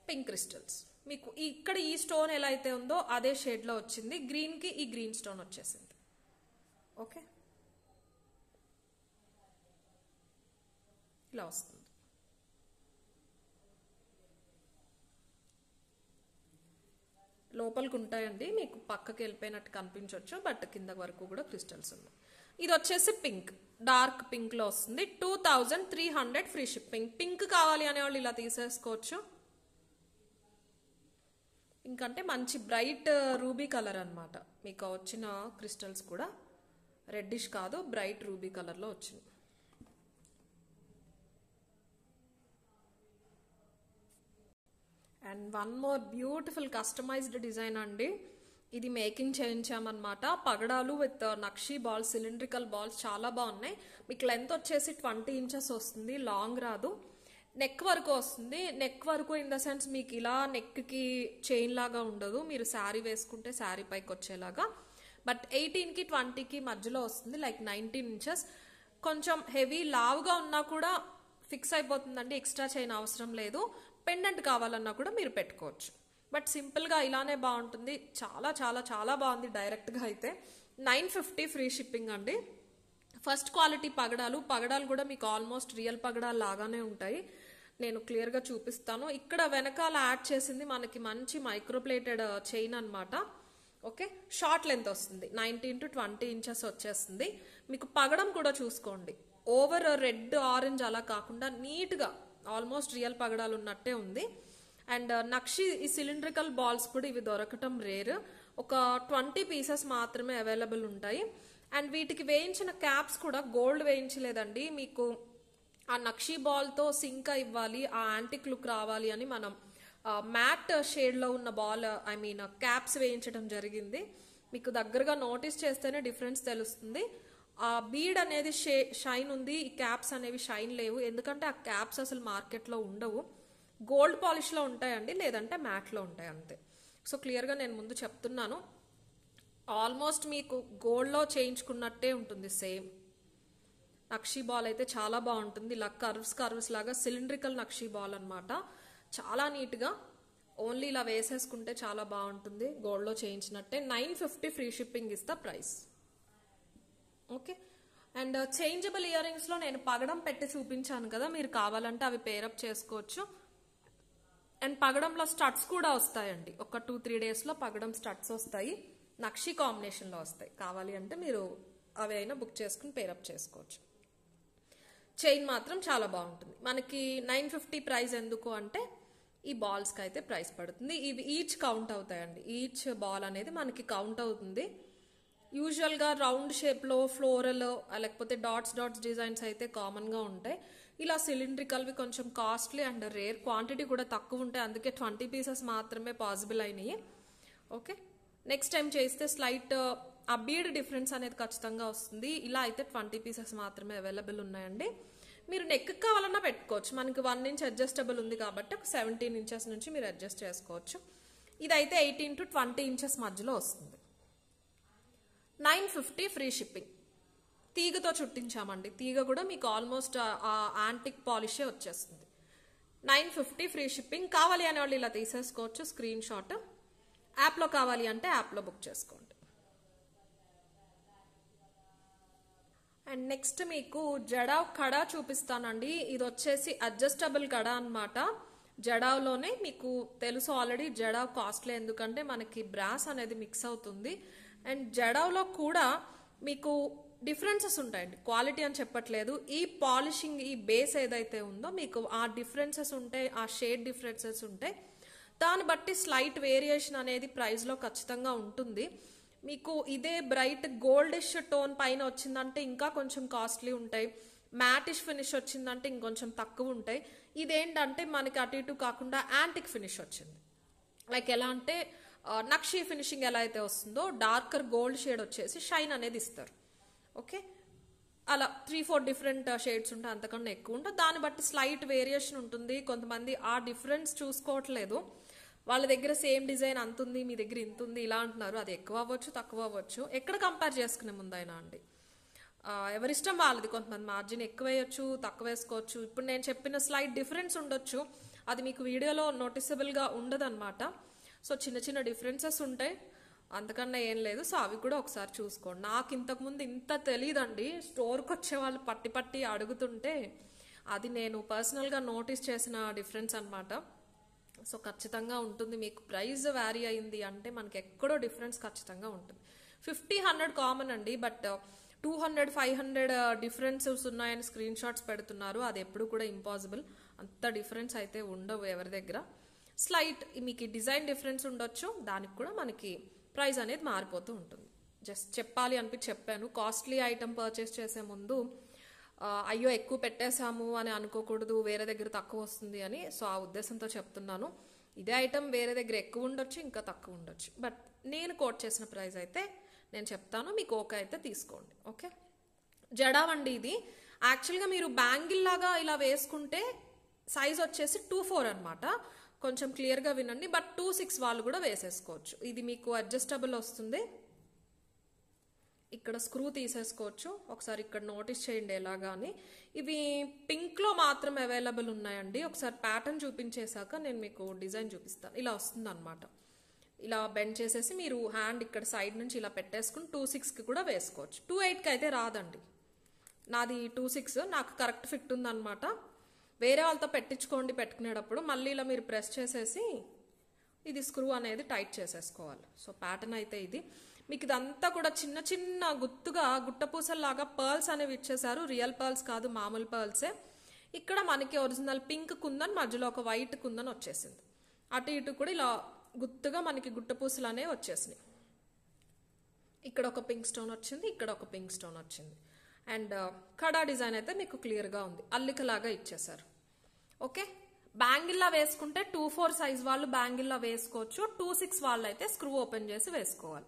పింక్ క్రిస్టల్స్ మీకు ఇక్కడ ఈ స్టోన్ ఎలా అయితే ఉందో అదే షేడ్లో వచ్చింది. గ్రీన్కి ఈ గ్రీన్ స్టోన్ వచ్చేసింది. ఓకే, ఇలా వస్తుంది. లోపలికి ఉంటాయండి, మీకు పక్కకి వెళ్ళిపోయినట్టు కనిపించవచ్చు, బట్ కింద వరకు కూడా క్రిస్టల్స్ ఉన్నాయి. ఇది వచ్చేసి పింక్, డార్క్ పింక్ లో వస్తుంది. 2300 ఫ్రీ షిప్పింగ్. పింక్ కావాలి అనేవాళ్ళు ఇలా తీసేసుకోవచ్చు. పింక్ అంటే మంచి బ్రైట్ రూబీ కలర్ అన్నమాట. మీకు వచ్చిన క్రిస్టల్స్ కూడా రెడ్డిష్ కాదు, బ్రైట్ రూబీ కలర్లో వచ్చింది. And one more beautiful customised design అండి. ఇది మేకింగ్ చేయించామన్నమాట. పగడాలు విత్ నక్షీ బాల్స్, సిలిండ్రికల్ బాల్స్ చాలా బాగున్నాయి. మీకు లెంత్ వచ్చేసి 20 ఇంచెస్ వస్తుంది, లాంగ్ రాదు. నెక్ వరకు వస్తుంది. నెక్ వరకు ఇన్ ద సెన్స్ మీకు ఇలా నెక్కి చైన్ లాగా ఉండదు, మీరు శారీ వేసుకుంటే శారీ పైకి వచ్చేలాగా. బట్ 18కి 20కి మధ్యలో వస్తుంది, లైక్ 19 ఇంచెస్. కొంచెం హెవీ లావుగా ఉన్నా కూడా ఫిక్స్ అయిపోతుందండి, ఎక్స్ట్రా చైన్ అవసరం లేదు. పెండెంట్ కావాలన్నా కూడా మీరు పెట్టుకోవచ్చు. బట్ సింపుల్గా ఇలానే బాగుంటుంది. చాలా చాలా చాలా బాగుంది. డైరెక్ట్గా అయితే 950 ఫ్రీ షిప్పింగ్ అండి. ఫస్ట్ క్వాలిటీ పగడాలు కూడా మీకు ఆల్మోస్ట్ రియల్ పగడాలు లాగానే ఉంటాయి. నేను క్లియర్గా చూపిస్తాను. ఇక్కడ వెనకాల యాడ్ చేసింది మనకి మంచి మైక్రోప్లేటెడ్ చైన్ అనమాట. ఓకే, షార్ట్ లెంత్ వస్తుంది, 19 to 20 ఇంచెస్ వచ్చేస్తుంది. మీకు పగడం కూడా చూసుకోండి, ఓవర్ రెడ్ ఆరెంజ్ అలా కాకుండా నీట్గా ఆల్మోస్ట్ రియల్ పగడాలు ఉన్నట్టే ఉంది. అండ్ నక్షి ఈ సిలిండ్రికల్ బాల్స్ కూడా ఇవి దొరకటం రేర్. ఒక 20 పీసెస్ మాత్రమే అవైలబుల్ ఉంటాయి. అండ్ వీటికి వేయించిన క్యాప్స్ కూడా గోల్డ్ వేయించలేదండి. మీకు ఆ నక్షి బాల్తో సింక్ ఇవ్వాలి, ఆ యాంటిక్ లుక్ రావాలి అని మనం మ్యాట్ షేడ్లో ఉన్న బాల్ క్యాప్స్ వేయించడం జరిగింది. మీకు దగ్గరగా నోటీస్ చేస్తేనే డిఫరెన్స్ తెలుస్తుంది. ఆ బీడ్ అనేది షైన్ ఉంది, ఈ క్యాప్స్ అనేవి షైన్ లేవు. ఎందుకంటే ఆ క్యాప్స్ అసలు మార్కెట్లో ఉండవు, గోల్డ్ పాలిష్లో ఉంటాయండి, లేదంటే మ్యాట్లో ఉంటాయి అంతే. సో క్లియర్గా నేను ముందు చెప్తున్నాను, ఆల్మోస్ట్ మీకు గోల్డ్లో చేయించుకున్నట్టే ఉంటుంది సేమ్. నక్షి బాల్ అయితే చాలా బాగుంటుంది, ఇలా కర్వ్స్ లాగా సిలిండ్రికల్ నక్షి బాల్ అనమాట. చాలా నీట్గా ఓన్లీ ఇలా వేసేసుకుంటే చాలా బాగుంటుంది, గోల్డ్లో చేయించినట్టే. 950 free shipping is the price. Okay, and changeable ఇయర్ రింగ్స్లో నేను పగడం పెట్టి చూపించాను కదా, మీరు కావాలంటే అవి పేరప్ చేసుకోవచ్చు. అండ్ పగడంలో స్టడ్స్ కూడా వస్తాయండి, ఒక 2-3 డేస్లో పగడం స్టడ్స్ వస్తాయి, నక్షి కాంబినేషన్లో వస్తాయి. కావాలి అంటే మీరు అవి అయినా బుక్ చేసుకుని పేరప్ చేసుకోవచ్చు. చైన్ మాత్రం చాలా బాగుంటుంది. మనకి 950 ప్రైస్ ఎందుకు అంటే ఈ బాల్స్కి అయితే ప్రైస్ పడుతుంది. ఇవి ఈచ్ కౌంట్ అవుతాయండి, ఈచ్ బాల్ అనేది మనకి కౌంట్ అవుతుంది. యూజువల్గా రౌండ్ షేప్లో ఫ్లోరల్ లేకపోతే డాట్స్ డిజైన్స్ అయితే కామన్గా ఉంటాయి. ఇలా సిలిండ్రికల్వి కొంచెం కాస్ట్లీ అండ్ రేర్, క్వాంటిటీ కూడా తక్కువ ఉంటాయి, అందుకే 20 పీసెస్ మాత్రమే పాసిబుల్ అయినాయి. ఓకే, నెక్స్ట్ టైం చేస్తే స్లైట్ ఆ బీడ్ డిఫరెన్స్ అనేది ఖచ్చితంగా వస్తుంది. ఇలా అయితే 20 పీసెస్ మాత్రమే అవైలబుల్ ఉన్నాయండి. మీరు నెక్ కావాలన్నా పెట్టుకోవచ్చు, మనకి 1 ఇంచ్ అడ్జస్టబుల్ ఉంది కాబట్టి ఒక 17 ఇంచెస్ నుంచి మీరు అడ్జస్ట్ చేసుకోవచ్చు. ఇదైతే 18 to 20 ఇంచెస్ మధ్యలో వస్తుంది. 950 ఫ్రీ షిప్పింగ్. తీగతో చుట్టించామండి, తీగ కూడా మీకు ఆల్మోస్ట్ యాంటిక్ పాలిషే వచ్చేస్తుంది. 950 ఫ్రీ షిప్పింగ్. కావాలి అనే వాళ్ళు ఇలా తీసేసుకోవచ్చు స్క్రీన్ షాట్. యాప్లో కావాలి అంటే యాప్లో బుక్ చేసుకోండి. అండ్ నెక్స్ట్ మీకు జడావ్ కడా చూపిస్తానండి. ఇది వచ్చేసి అడ్జస్టబుల్ కడా అనమాట. జడావ్లోనే మీకు తెలుసు ఆల్రెడీ, జడావ్ కాస్ట్లీ ఎందుకంటే మనకి బ్రాస్ అనేది మిక్స్ అవుతుంది. అండ్ జడావ్లో కూడా మీకు డిఫరెన్సెస్ ఉంటాయండి, క్వాలిటీ అని చెప్పట్లేదు. ఈ పాలిషింగ్, ఈ బేస్ ఏదైతే ఉందో మీకు ఆ డిఫరెన్సెస్ ఉంటాయి, ఆ షేడ్ డిఫరెన్సెస్ ఉంటాయి. దాన్ని బట్టి స్లైట్ వేరియేషన్ అనేది ప్రైస్లో ఖచ్చితంగా ఉంటుంది. మీకు ఇదే బ్రైట్ గోల్డిష్ టోన్ పైన వచ్చిందంటే ఇంకా కొంచెం కాస్ట్లీ ఉంటాయి, మ్యాటిష్ ఫినిష్ వచ్చిందంటే ఇంకొంచెం తక్కువ ఉంటాయి. ఇదేంటంటే మనకి అటు ఇటు కాకుండా యాంటిక్ ఫినిష్ వచ్చింది. లైక్ ఎలా అంటే నక్షి ఫినిషింగ్ ఎలా అయితే వస్తుందో డార్కర్ గోల్డ్ షేడ్ వచ్చేసి షైన్ అనేది ఇస్తారు. ఓకే, అలా 3-4 డిఫరెంట్ షేడ్స్ ఉంటాయి, అంతకన్నా ఎక్కువ ఉంటుంది. దాన్ని బట్టి స్లైట్ వేరియేషన్ ఉంటుంది. కొంతమంది ఆ డిఫరెన్స్ చూసుకోవట్లేదు, వాళ్ళ దగ్గర సేమ్ డిజైన్ అంత ఉంది, మీ దగ్గర ఇంత ఉంది ఇలా అంటున్నారు. అది ఎక్కువ అవ్వచ్చు, తక్కువ అవ్వచ్చు. ఎక్కడ కంపేర్ చేసుకునే ముందైనా అండి ఎవరిష్టం వాళ్ళది. కొంతమంది మార్జిన్ ఎక్కువ వేయచ్చు, తక్కువ వేసుకోవచ్చు. ఇప్పుడు నేను చెప్పిన స్లైట్ డిఫరెన్స్ ఉండొచ్చు, అది మీకు వీడియోలో నోటిసబుల్గా ఉండదు అనమాట. సో చిన్న చిన్న డిఫరెన్సెస్ ఉంటాయి, అంతకన్నా ఏం లేదు. సో అవి కూడా ఒకసారి చూసుకోండి. నాకు ఇంతకుముందు ఇంత తెలియదండి, స్టోర్కి వచ్చే వాళ్ళు పట్టి అడుగుతుంటే అది నేను పర్సనల్గా నోటీస్ చేసిన డిఫరెన్స్ అనమాట. సో ఖచ్చితంగా ఉంటుంది. మీకు ప్రైస్ వ్యారీ అయింది అంటే మనకి ఎక్కడో డిఫరెన్స్ ఖచ్చితంగా ఉంటుంది. 50-100 కామన్ అండి, బట్ 200-500 డిఫరెన్సెస్ ఉన్నాయని స్క్రీన్ షాట్స్ పెడుతున్నారు. అది ఎప్పుడు కూడా ఇంపాసిబుల్, అంత డిఫరెన్స్ అయితే ఉండవు ఎవరి దగ్గర. స్లైట్ మీకు డిజైన్ డిఫరెన్స్ ఉండొచ్చు, దానికి కూడా మనకి ప్రైస్ అనేది మారిపోతూ ఉంటుంది. జస్ట్ చెప్పాలి అనిపించి చెప్పాను. కాస్ట్లీ ఐటమ్ పర్చేస్ చేసే ముందు అయ్యో ఎక్కువ పెట్టేశాము అని అనుకోకూడదు, వేరే దగ్గర తక్కువ వస్తుంది అని. సో ఆ ఉద్దేశంతో చెప్తున్నాను. ఇదే ఐటమ్ వేరే దగ్గర ఎక్కువ ఉండొచ్చు, ఇంకా తక్కువ ఉండొచ్చు, బట్ నేను కోట్ చేసిన ప్రైస్ అయితే నేను చెప్తాను, మీకు ఓకే అయితే తీసుకోండి. ఓకే, జడావండి ఇది. యాక్చువల్గా మీరు బ్యాంగిల్ లాగా ఇలా వేసుకుంటే సైజ్ వచ్చేసి 2-4 అనమాట. కొంచెం క్లియర్గా వినండి, బట్ 2-6 వాళ్ళు కూడా వేసేసుకోవచ్చు. ఇది మీకు అడ్జస్టబుల్ వస్తుంది. ఇక్కడ స్క్రూ తీసేసుకోవచ్చు. ఒకసారి ఇక్కడ నోటీస్ చేయండి ఎలాగాని. ఇవి పింక్లో మాత్రం అవైలబుల్ ఉన్నాయండి. ఒకసారి ప్యాటర్న్ చూపించేశాక నేను మీకు డిజైన్ చూపిస్తాను. ఇలా వస్తుంది అనమాట. ఇలా బెండ్ చేసేసి మీరు హ్యాండ్ ఇక్కడ సైడ్ నుంచి ఇలా పెట్టేసుకుని 2/6కి కూడా వేసుకోవచ్చు. 2/8కి అయితే రాదండి. నాది 2/6 నాకు కరెక్ట్ ఫిట్ ఉందన్నమాట. వేరే వాళ్ళతో పెట్టించుకోండి పెట్టుకునేటప్పుడు. మళ్ళీ ఇలా మీరు ప్రెస్ చేసేసి ఇది స్క్రూ అనేది టైట్ చేసేసుకోవాలి. సో ప్యాటర్న్ అయితే ఇది. మీకు ఇదంతా కూడా చిన్న చిన్న గుత్తుగా గుట్టపూసల్లాగా పర్ల్స్ అనేవి ఇచ్చేసారు. రియల్ పర్ల్స్ కాదు, మామూలు పర్ల్సే. ఇక్కడ మనకి ఒరిజినల్ పింక్ కుందన్, మధ్యలో ఒక వైట్ కుందన్ వచ్చేసింది. అటు ఇటు కూడా ఇలా గుత్తుగా మనకి గుట్టపూసలు అనేవి వచ్చేసినాయి. ఇక్కడ ఒక పింక్ స్టోన్ వచ్చింది, ఇక్కడ ఒక పింక్ స్టోన్ వచ్చింది. అండ్ కడా డిజైన్ అయితే మీకు క్లియర్గా ఉంది, అల్లికలాగా ఇచ్చేసారు. ఓకే, బ్యాంగిల్లా వేసుకుంటే 2/4 సైజ్ వాళ్ళు బ్యాంగిల్లా వేసుకోవచ్చు. 2/6 వాళ్ళు అయితే స్క్రూ ఓపెన్ చేసి వేసుకోవాలి.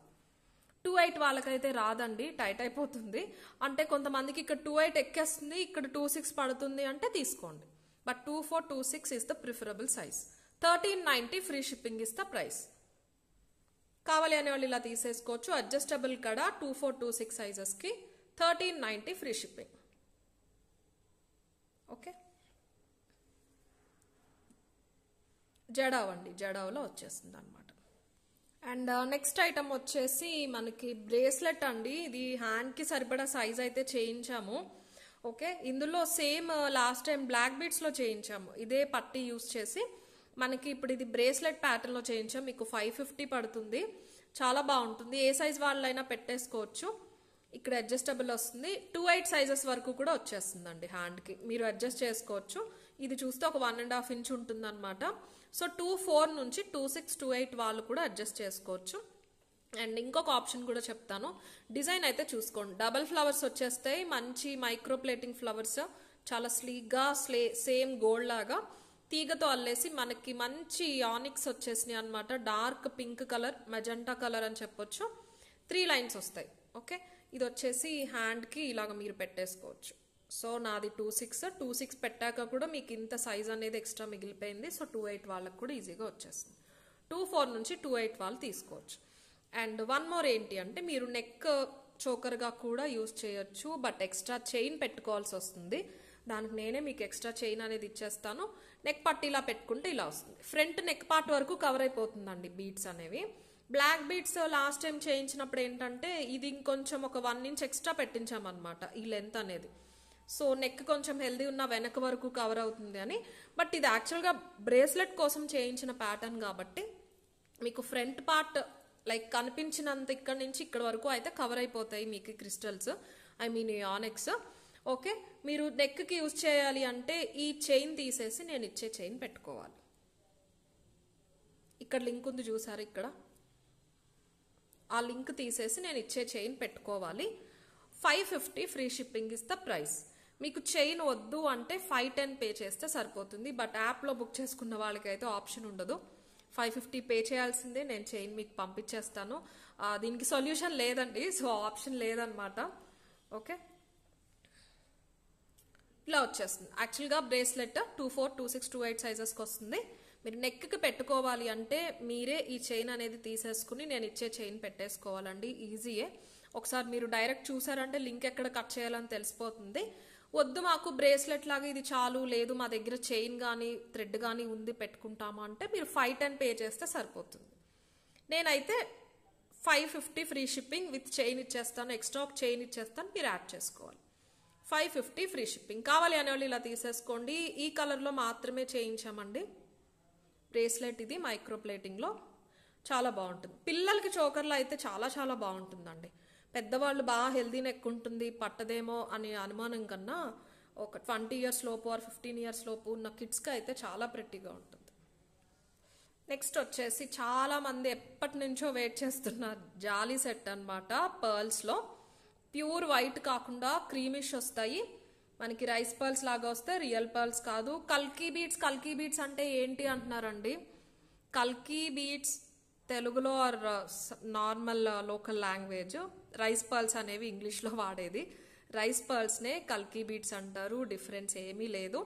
2/8 వాళ్ళకైతే రాదండి, టైట్ అయిపోతుంది. అంటే కొంతమందికి ఇక్కడ 2/8 ఎక్కేస్తుంది, ఇక్కడ 2/6 పడుతుంది అంటే తీసుకోండి. But 2/4, 2/6 is the preferable size. 1390 free shipping is the price. కావాలి అనే వాళ్ళు ఇలా తీసేసుకోవచ్చు. అడ్జస్టబుల్ కడా 2/4, 2/6 సైజెస్కి 1390 ఫ్రీ షిప్పింగ్. ఓకే, జడావ్ అండి, జడావ్లో వచ్చేస్తుంది అనమాట. అండ్ నెక్స్ట్ ఐటమ్ వచ్చేసి మనకి బ్రేస్లెట్ అండి. ఇది హ్యాండ్కి సరిపడా సైజ్ అయితే చేయించాము. ఓకే, ఇందులో సేమ్ లాస్ట్ టైం బ్లాక్ బీడ్స్లో చేయించాము. ఇదే పట్టీ యూస్ చేసి మనకి ఇప్పుడు ఇది బ్రేస్లెట్ ప్యాటర్న్లో చేయించాము. మీకు 550 పడుతుంది. చాలా బాగుంటుంది. ఏ సైజ్ వాళ్ళైనా పెట్టేసుకోవచ్చు. ఇక్కడ అడ్జస్టబుల్ వస్తుంది. 2/8 సైజెస్ వరకు కూడా వచ్చేస్తుందండి హ్యాండ్కి. మీరు అడ్జస్ట్ చేసుకోవచ్చు. ఇది చూస్తే ఒక 1.5 ఇంచ్ ఉంటుంది అనమాట. సో 2/4 నుంచి 2/6, 2/8 వాళ్ళు కూడా అడ్జస్ట్ చేసుకోవచ్చు. అండ్ ఇంకొక ఆప్షన్ కూడా చెప్తాను. డిజైన్ అయితే చూసుకోండి. డబల్ ఫ్లవర్స్ వచ్చేస్తాయి. మంచి మైక్రో ప్లేటింగ్ ఫ్లవర్స్, చాలా స్లీక్గా సేమ్ గోల్డ్ లాగా తీగతో అల్లేసి మనకి మంచి ఆనిక్స్ వచ్చేసినాయి అనమాట. Dark pink colour, magenta colour అని చెప్పొచ్చు. 3 లైన్స్ వస్తాయి. ఓకే, ఇది వచ్చేసి హ్యాండ్కి ఇలాగ మీరు పెట్టేసుకోవచ్చు. సో నాది 2/6 పెట్టాక కూడా మీకు ఇంత సైజ్ అనేది ఎక్స్ట్రా మిగిలిపోయింది. సో 2/8 వాళ్ళకి కూడా ఈజీగా వచ్చేస్తుంది. 2/4 నుంచి 2/8 వాళ్ళు తీసుకోవచ్చు. అండ్ వన్ మోర్ ఏంటి అంటే మీరు నెక్ చోకర్గా కూడా యూజ్ చేయొచ్చు. బట్ ఎక్స్ట్రా చైన్ పెట్టుకోవాల్సి వస్తుంది. దానికి నేనే మీకు ఎక్స్ట్రా చైన్ అనేది ఇచ్చేస్తాను. నెక్ పట్టు ఇలా పెట్టుకుంటే ఇలా వస్తుంది. ఫ్రంట్ నెక్ పార్ట్ వరకు కవర్ అయిపోతుందండి బీడ్స్ అనేవి. బ్లాక్ బీడ్స్ లాస్ట్ టైం చేయించినప్పుడు ఏంటంటే ఇది ఇంకొంచెం ఒక 1 ఇంచ్ ఎక్స్ట్రా పెట్టించామన్నమాట ఈ లెంత్ అనేది. సో నెక్ కొంచెం హెల్దీ ఉన్న వెనక వరకు కవర్ అవుతుంది అని. బట్ ఇది యాక్చువల్గా బ్రేస్లెట్ కోసం చేయించిన ప్యాటర్న్ కాబట్టి మీకు ఫ్రంట్ పార్ట్ లైక్ కనిపించినంత ఇక్కడ నుంచి ఇక్కడ వరకు అయితే కవర్ అయిపోతాయి మీకు క్రిస్టల్స్, ఐ మీన్ ఈ ఆనెక్స్. ఓకే, మీరు నెక్కి యూజ్ చేయాలి అంటే ఈ చైన్ తీసేసి నేను ఇచ్చే చైన్ పెట్టుకోవాలి. ఇక్కడ లింక్ ఉంది చూసారు, ఇక్కడ ఆ లింక్ తీసేసి నేను ఇచ్చే చైన్ పెట్టుకోవాలి. 550 free shipping is the price. మీకు చైన్ వద్దు అంటే 510 పే చేస్తే సరిపోతుంది. బట్ యాప్లో బుక్ చేసుకున్న వాళ్ళకైతే ఆప్షన్ ఉండదు. 550 పే చేయాల్సిందే. నేను చైన్ మీకు పంపించేస్తాను. దీనికి సొల్యూషన్ లేదండి, సో ఆప్షన్ లేదనమాట. ఓకే, ఇలా వచ్చేస్తుంది. యాక్చువల్గా బ్రేస్లెట్ 2/4, 2/6, 2/8 సైజెస్కి వస్తుంది. మీరు నెక్కి పెట్టుకోవాలి అంటే మీరే ఈ చైన్ అనేది తీసేసుకుని నేను ఇచ్చే చైన్ పెట్టేసుకోవాలండి. ఈజీయే. ఒకసారి మీరు డైరెక్ట్ చూసారంటే లింక్ ఎక్కడ కట్ చేయాలని తెలిసిపోతుంది. వద్దు మాకు బ్రేస్లెట్ లాగా ఇది చాలు, లేదు మా దగ్గర చైన్ కానీ థ్రెడ్ కానీ ఉంది పెట్టుకుంటాము అంటే మీరు 510 పే చేస్తే సరిపోతుంది. నేనైతే 550 ఫ్రీ షిప్పింగ్ విత్ చైన్ ఇచ్చేస్తాను. ఎక్స్ట్రా చైన్ ఇచ్చేస్తాను, మీరు యాడ్ చేసుకోవాలి. 550 ఫ్రీ షిప్పింగ్. కావాలి అనేవాళ్ళు ఇలా తీసేసుకోండి. ఈ కలర్లో మాత్రమే చేయించామండి బ్రేస్లెట్. ఇది మైక్రో ప్లేటింగ్లో చాలా బాగుంటుంది. పిల్లలకి చోకర్లో అయితే చాలా చాలా బాగుంటుందండి. పెద్దవాళ్ళు బాగా హెల్దీ నెక్ ఉంటుంది పట్టదేమో అనే అనుమానం కన్నా ఒక 20 ఇయర్స్ లోపు ఆర్ 15 ఇయర్స్ లోపు ఉన్న కిడ్స్కి అయితే చాలా ప్రెట్టిగా ఉంటుంది. నెక్స్ట్ వచ్చేసి చాలా మంది ఎప్పటి నుంచో వెయిట్ చేస్తున్న జాలీ సెట్ అనమాట. పర్ల్స్లో ప్యూర్ వైట్ కాకుండా క్రీమిష్ వస్తాయి మనకి. రైస్ పర్ల్స్ లాగా వస్తాయి, రియల్ పర్ల్స్ కాదు. కల్కీ బీడ్స్ అంటే ఏంటి అంటున్నారండి. కల్కీ బీడ్స్ తెలుగులో or normal local language. Rice pearls అనేవి ఇంగ్లీష్లో వాడేది. రైస్ పర్ల్స్నే కల్కీ బీడ్స్ అంటారు, డిఫరెన్స్ ఏమీ లేదు.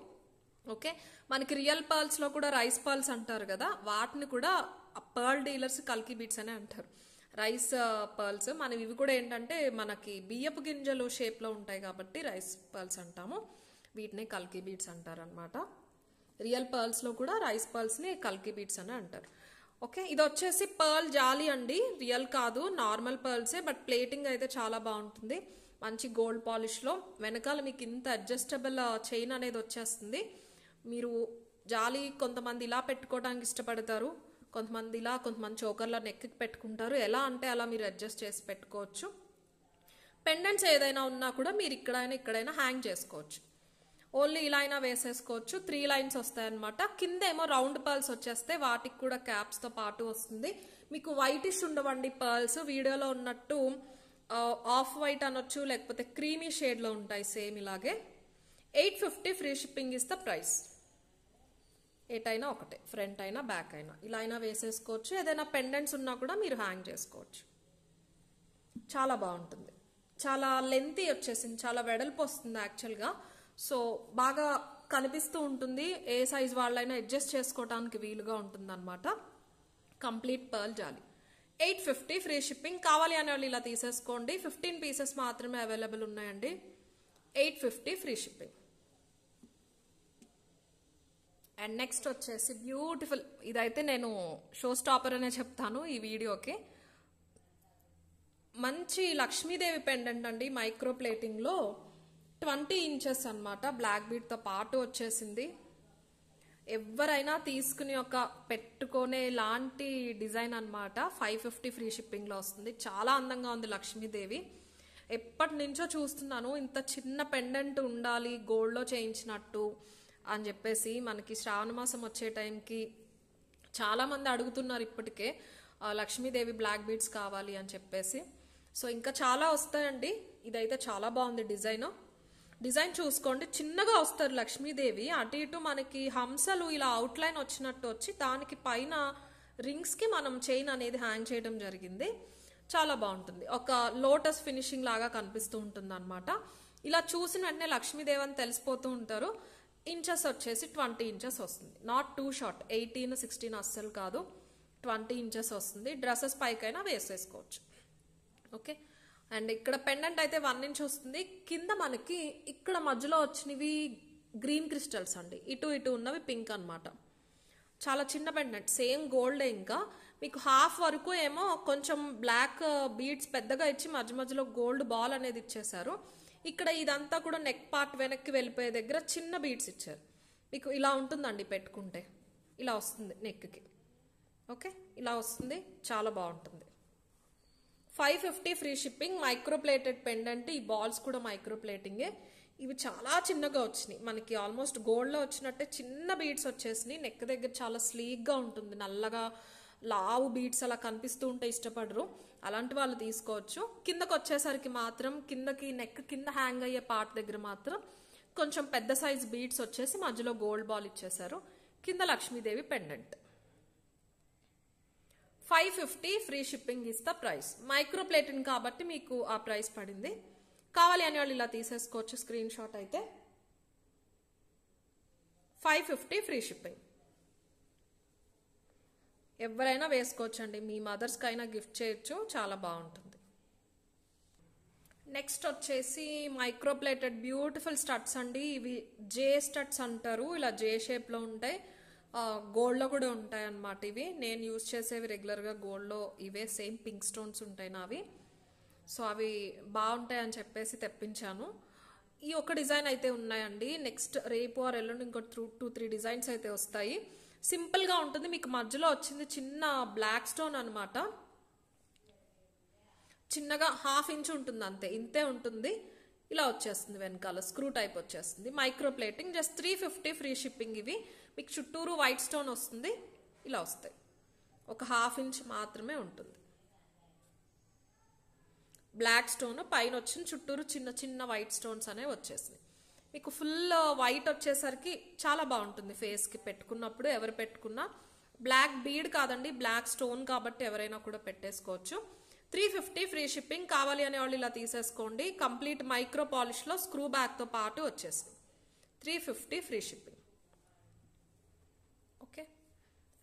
ఓకే, మనకి రియల్ పర్ల్స్లో కూడా రైస్ పర్ల్స్ అంటారు కదా, వాటిని కూడా పర్ల్ డీలర్స్ కల్కీ బీడ్స్ అనే అంటారు. Rice pearls. మనవి ఇవి కూడా ఏంటంటే మనకి బియ్యపు గింజలు షేప్లో ఉంటాయి కాబట్టి రైస్ పర్ల్స్ అంటాము. వీటిని కల్కి బీడ్స్ అంటారు అనమాట. రియల్ పర్ల్స్లో కూడా రైస్ పర్ల్స్ని కల్కి బీడ్స్ అని అంటారు. ఓకే, ఇది వచ్చేసి పర్ల్ జాలి అండి, రియల్ కాదు, నార్మల్ పర్ల్సే. బట్ ప్లేటింగ్ అయితే చాలా బాగుంటుంది, మంచి గోల్డ్ పాలిష్లో. వెనకాల మీకు ఇంత అడ్జస్టబుల్ చైన్ అనేది వచ్చేస్తుంది. మీరు జాలి కొంతమంది ఇలా పెట్టుకోవడానికి ఇష్టపడతారు, కొంతమంది ఇలా, కొంతమంది చోకర్లో నెక్కి పెట్టుకుంటారు. ఎలా అంటే అలా మీరు అడ్జస్ట్ చేసి పెట్టుకోవచ్చు. పెండెంట్స్ ఏదైనా ఉన్నా కూడా మీరు ఇక్కడైనా హ్యాంగ్ చేసుకోవచ్చు. ఓన్లీ ఇలా అయినా వేసేసుకోవచ్చు. 3 లైన్స్ వస్తాయన్నమాట. కింద ఏమో రౌండ్ పర్ల్స్ వచ్చేస్తే వాటికి కూడా క్యాప్స్తో పాటు వస్తుంది. మీకు వైటిష్ ఉండవండి పర్ల్స్, వీడియోలో ఉన్నట్టు ఆఫ్ వైట్ అనొచ్చు, లేకపోతే క్రీమీ షేడ్లో ఉంటాయి సేమ్ ఇలాగే. 850 free shipping is the price. ఎటైనా ఒకటే, ఫ్రంట్ అయినా బ్యాక్ అయినా ఇలా అయినా వేసేసుకోవచ్చు. ఏదైనా పెండెంట్స్ ఉన్నా కూడా మీరు హ్యాంగ్ చేసుకోవచ్చు. చాలా బాగుంటుంది, చాలా లెంతీ వచ్చేసింది, చాలా వెడల్పు వస్తుంది యాక్చువల్గా. సో బాగా కనిపిస్తూ ఉంటుంది, ఏ సైజ్ వాళ్ళైనా అడ్జస్ట్ చేసుకోవడానికి వీలుగా ఉంటుంది అనమాట. కంప్లీట్ పర్ల్ జాలి. 850 ఫ్రీ షిప్పింగ్. కావాలి అనే వాళ్ళు ఇలా తీసేసుకోండి. 15 పీసెస్ మాత్రమే అవైలబుల్ ఉన్నాయండి. 850 ఫ్రీ షిప్పింగ్. అండ్ నెక్స్ట్ వచ్చేసి బ్యూటిఫుల్, ఇదైతే నేను షో స్టాపర్ అనే చెప్తాను ఈ వీడియోకి. మంచి లక్ష్మీదేవి పెండెంట్ అండి, మైక్రో ప్లేటింగ్లో 20 ఇంచెస్ అనమాట. బ్లాక్ బీడ్తో పాటు వచ్చేసింది. ఎవరైనా తీసుకుని ఒక పెట్టుకునే లాంటి డిజైన్ అనమాట. 550 ఫ్రీ షిప్పింగ్లో వస్తుంది. చాలా అందంగా ఉంది లక్ష్మీదేవి. ఎప్పటి నుంచో చూస్తున్నాను ఇంత చిన్న పెండెంట్ ఉండాలి గోల్డ్లో చేయించినట్టు అని చెప్పేసి. మనకి శ్రావణ మాసం వచ్చే టైంకి చాలామంది అడుగుతున్నారు ఇప్పటికే లక్ష్మీదేవి బ్లాక్ బీడ్స్ కావాలి అని చెప్పేసి. సో ఇంకా చాలా వస్తాయండి. ఇదైతే చాలా బాగుంది డిజైన్ చూసుకోండి. చిన్నగా వస్తారు లక్ష్మీదేవి, అటు ఇటు మనకి హంసలు ఇలా అవుట్లైన్ వచ్చినట్టు వచ్చి దానికి పైన రింగ్స్కి మనం చైన్ అనేది హ్యాంగ్ చేయడం జరిగింది. చాలా బాగుంటుంది, ఒక లోటస్ ఫినిషింగ్ లాగా కనిపిస్తూ ఉంటుంది అనమాట. ఇలా చూసిన వెంటనే లక్ష్మీదేవి అని తెలిసిపోతూ ఉంటారు. ఇంచెస్ వచ్చేసి 20 ఇంచెస్ వస్తుంది. నాట్ టూ షార్ట్, 18, 16 అస్సలు కాదు, 20 ఇంచెస్ వస్తుంది. డ్రెస్సెస్ పైకైనా వేసేసుకోవచ్చు. ఓకే, అండ్ ఇక్కడ పెండెంట్ అయితే 1 ఇంచ్ వస్తుంది. కింద మనకి ఇక్కడ మధ్యలో వచ్చినవి గ్రీన్ క్రిస్టల్స్ అండి, ఇటు ఉన్నవి పింక్ అనమాట. చాలా చిన్న పెండెంట్, సేమ్ గోల్డే. ఇంకా మీకు హాఫ్ వరకు ఏమో కొంచెం బ్లాక్ బీడ్స్ పెద్దగా ఇచ్చి మధ్య మధ్యలో గోల్డ్ బాల్ అనేది ఇచ్చేసారు. ఇక్కడ ఇదంతా కూడా నెక్ పార్ట్ వెనక్కి వెళ్ళిపోయే దగ్గర చిన్న బీడ్స్ ఇచ్చారు. మీకు ఇలా ఉంటుందండి పెట్టుకుంటే, ఇలా వస్తుంది నెక్కి. ఓకే, ఇలా వస్తుంది, చాలా బాగుంటుంది. 550 free shipping. Micro plated pendant. ఈ బాల్స్ కూడా మైక్రో ప్లేటింగే. ఇవి చాలా చిన్నగా వచ్చినాయి, మనకి ఆల్మోస్ట్ గోల్డ్లో వచ్చినట్టే చిన్న బీడ్స్ వచ్చేసినాయి. నెక్ దగ్గర చాలా స్లీక్గా ఉంటుంది, నల్లగా లావు బీడ్స్ అలా కనిపిస్తూ ఉంటే ఇష్టపడరు, అలాంటి వాళ్ళు తీసుకోవచ్చు. కిందకు వచ్చేసరికి మాత్రం కిందకి నెక్ కింద హ్యాంగ్ అయ్యే పార్ట్ దగ్గర మాత్రం కొంచెం పెద్ద సైజ్ బీడ్స్ వచ్చేసి మధ్యలో గోల్డ్ బాల్ ఇచ్చేసారు. కింద Lakshmidevi pendant. 550 free shipping is the price. Micro plating కాబట్టి మీకు ఆ ప్రైస్ పడింది. కావాలి అని వాళ్ళు ఇలా తీసేసుకోవచ్చు స్క్రీన్ షాట్ అయితే. 550 ఫ్రీ షిప్పింగ్. ఎవరైనా వేసుకోవచ్చండి, మీ మదర్స్కైనా గిఫ్ట్ చేయొచ్చు, చాలా బాగుంటుంది. నెక్స్ట్ వచ్చేసి మైక్రో ప్లేటెడ్ బ్యూటిఫుల్ స్టడ్స్ అండి. ఇవి జే స్టడ్స్ అంటారు, ఇలా జే షేప్లో ఉంటాయి. గోల్డ్లో కూడా ఉంటాయి అన్నమాట. ఇవి నేను యూజ్ చేసేవి రెగ్యులర్గా గోల్డ్లో ఇవే, సేమ్ పింక్ స్టోన్స్ ఉంటాయి నావి. సో అవి బాగుంటాయి అని చెప్పేసి తెప్పించాను. ఈ ఒక డిజైన్ అయితే ఉన్నాయండి. నెక్స్ట్ రేపు ఆర్ ఎల్లుండి ఇంకో 2-3 డిజైన్స్ అయితే వస్తాయి. సింపుల్గా ఉంటుంది. మీకు మధ్యలో వచ్చింది చిన్న బ్లాక్ స్టోన్ అనమాట. చిన్నగా 1/2 ఇంచ్ ఉంటుంది అంతే, ఇంతే ఉంటుంది. ఇలా వచ్చేస్తుంది వెనకాల స్క్రూ టైప్ వచ్చేస్తుంది. Micro plating. Just 350 free shipping. ఇవి మీకు చుట్టూరు వైట్ స్టోన్ వస్తుంది, ఇలా వస్తాయి. ఒక 1/2 ఇంచ్ మాత్రమే ఉంటుంది. బ్లాక్ స్టోన్ పైన వచ్చిన చుట్టూరు చిన్న చిన్న వైట్ స్టోన్స్ అనేవి వచ్చేసినాయి. మీకు ఫుల్ వైట్ వచ్చేసరికి చాలా బాగుంటుంది ఫేస్కి పెట్టుకున్నప్పుడు. ఎవరు పెట్టుకున్నా బ్లాక్ బీడ్ కాదండి, బ్లాక్ స్టోన్ కాబట్టి ఎవరైనా కూడా పెట్టేసుకోవచ్చు. 350 ఫ్రీ షిప్పింగ్. కావాలి అనే వాళ్ళు ఇలా తీసేసుకోండి. కంప్లీట్ మైక్రో పాలిష్లో స్క్రూ బ్యాగ్తో పాటు వచ్చేసింది. 350 ఫ్రీ షిప్పింగ్. ఓకే,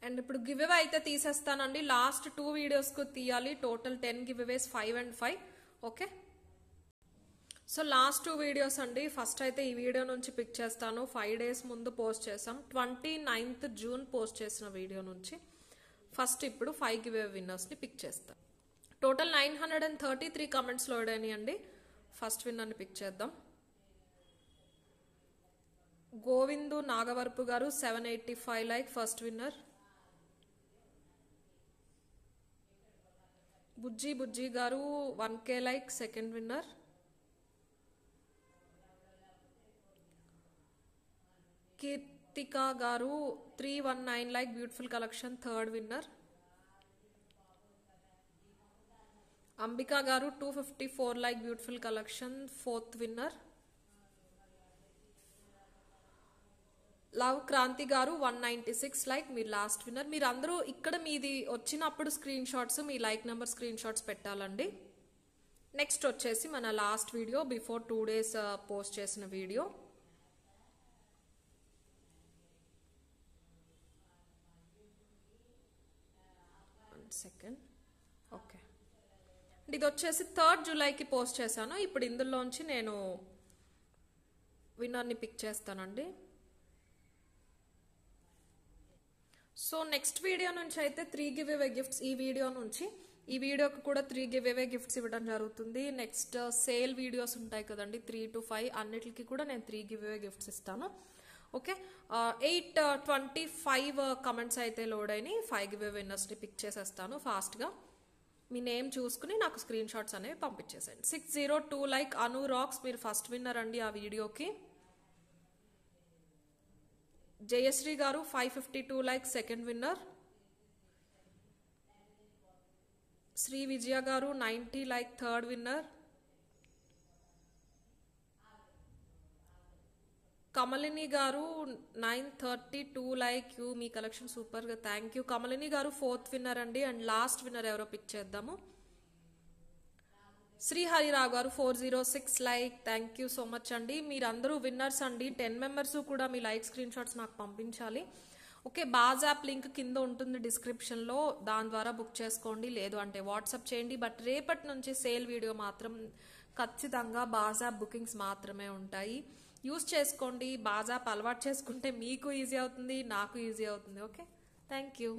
అండ్ ఇప్పుడు గివ్ అవే అయితే తీసేస్తానండి. లాస్ట్ 2 వీడియోస్కు తీయాలి. Total 10 giveaways 5 and 5. Okay, so last 2 videos అండి. ఫస్ట్ అయితే ఈ వీడియో నుంచి పిక్ చేస్తాను. 5 days ముందు పోస్ట్ చేసాం. 29th June పోస్ట్ చేసిన వీడియో నుంచి ఫస్ట్ ఇప్పుడు 5 గివ్ అవే విన్నర్స్ని పిక్ చేస్తాం. టోటల్ 933 కమెంట్స్ లోడ్ అయినాయండి. ఫస్ట్ విన్నర్ని పిక్ చేద్దాం. గోవిందు నాగవరపు గారు 785 లైక్ ఫస్ట్ విన్నర్. బుజ్జి గారు 1K like second winner. Keerthika గారు 319 like beautiful collection third winner. Ambika గారు 254 like beautiful collection fourth winner. Love Kranthi గారు 196 లైక్ మీరు లాస్ట్ విన్నర్. మీరు అందరూ ఇక్కడ మీది వచ్చినప్పుడు స్క్రీన్ షాట్స్, మీ లైక్ నెంబర్ స్క్రీన్ షాట్స్ పెట్టాలండి. నెక్స్ట్ వచ్చేసి మన last video before 2 days post చేసిన వీడియో. సెకండ్ ఓకే, ఇది వచ్చేసి 3rd Julyకి పోస్ట్ చేశాను. ఇప్పుడు ఇందులోంచి నేను విన్నర్ని పిక్ చేస్తానండి. సో నెక్స్ట్ వీడియో నుంచి అయితే 3 గివ్ అవే గిఫ్ట్స్ ఈ వీడియోకి కూడా 3 గివ్ అవే గిఫ్ట్స్ ఇవ్వడం జరుగుతుంది. నెక్స్ట్ సేల్ వీడియోస్ ఉంటాయి కదండి 3 to 5 అన్నిటికి కూడా నేను 3 గివ్ అవే గిఫ్ట్స్ ఇస్తాను. ఓకే, 825 కమెంట్స్ అయితే లోడ్ అయినాయి. 5 గివ్ అవే విన్నర్స్ని పిక్ చేసేస్తాను ఫాస్ట్గా. మీ నేమ్ చూసుకుని నాకు స్క్రీన్ షాట్స్ అనేవి పంపించేసేయండి. 602 లైక్ అను రాక్స్ మీరు ఫస్ట్ విన్నర్ అండి ఆ వీడియోకి. జయశ్రీ గారు 552 లైక్ సెకండ్ విన్నర్. శ్రీ విజయ గారు 90 లైక్ థర్డ్ విన్నర్. కమలిని గారు 932 లైక్ యూ మీ కలెక్షన్ సూపర్గా థ్యాంక్ యూ. కమలిని గారు ఫోర్త్ విన్నర్ అండి. అండ్ లాస్ట్ విన్నర్ ఎవరో పిక్ చేద్దాము. శ్రీహరిరావు గారు 406 like thank you so much అండి. మీరందరూ విన్నర్స్ అండి. 10 members కూడా మీ లైక్ స్క్రీన్ షాట్స్ నాకు పంపించాలి. ఓకే, బాజ్ యాప్ లింక్ కింద ఉంటుంది డిస్క్రిప్షన్లో, దాని ద్వారా బుక్ చేసుకోండి. లేదు అంటే వాట్సాప్ చేయండి. బట్ రేపటి నుంచి సేల్ వీడియో మాత్రం ఖచ్చితంగా బాజ్ యాప్ బుకింగ్స్ మాత్రమే ఉంటాయి. యూస్ చేసుకోండి. బాజ్ యాప్ అలవాటు చేసుకుంటే మీకు ఈజీ అవుతుంది, నాకు ఈజీ అవుతుంది. Okay, thank you.